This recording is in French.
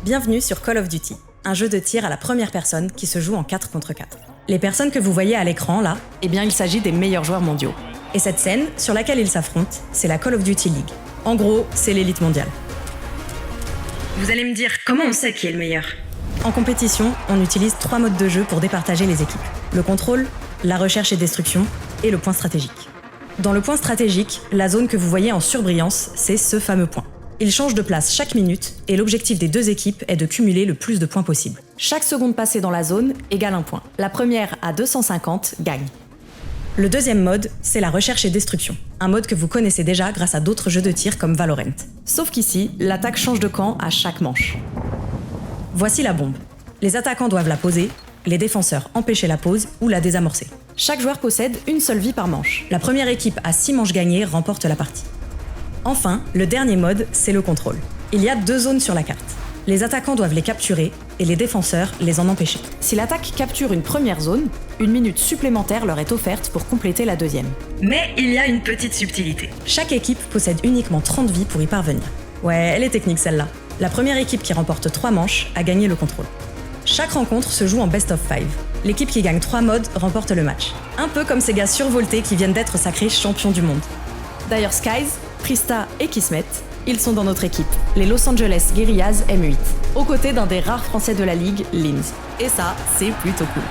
Bienvenue sur Call of Duty, un jeu de tir à la première personne qui se joue en 4 contre 4. Les personnes que vous voyez à l'écran là, eh bien il s'agit des meilleurs joueurs mondiaux. Et cette scène, sur laquelle ils s'affrontent, c'est la Call of Duty League. En gros, c'est l'élite mondiale. Vous allez me dire, comment on sait qui est le meilleur ? En compétition, on utilise 3 modes de jeu pour départager les équipes. Le contrôle, la recherche et destruction, et le point stratégique. Dans le point stratégique, la zone que vous voyez en surbrillance, c'est ce fameux point. Il change de place chaque minute, et l'objectif des deux équipes est de cumuler le plus de points possible. Chaque seconde passée dans la zone égale un point. La première à 250 gagne. Le deuxième mode, c'est la recherche et destruction. Un mode que vous connaissez déjà grâce à d'autres jeux de tir comme Valorant. Sauf qu'ici, l'attaque change de camp à chaque manche. Voici la bombe. Les attaquants doivent la poser, les défenseurs empêcher la pose ou la désamorcer. Chaque joueur possède une seule vie par manche. La première équipe à 6 manches gagnées remporte la partie. Enfin, le dernier mode, c'est le contrôle. Il y a 2 zones sur la carte. Les attaquants doivent les capturer et les défenseurs les en empêcher. Si l'attaque capture une première zone, une minute supplémentaire leur est offerte pour compléter la deuxième. Mais il y a une petite subtilité. Chaque équipe possède uniquement 30 vies pour y parvenir. Ouais, elle est technique celle-là. La première équipe qui remporte 3 manches a gagné le contrôle. Chaque rencontre se joue en best of 5. L'équipe qui gagne 3 modes remporte le match. Un peu comme ces gars survoltés qui viennent d'être sacrés champions du monde. D'ailleurs Skies, Prista et Kismet, ils sont dans notre équipe, les Los Angeles Guerrillas M8, aux côtés d'un des rares Français de la Ligue, Linz. Et ça, c'est plutôt cool.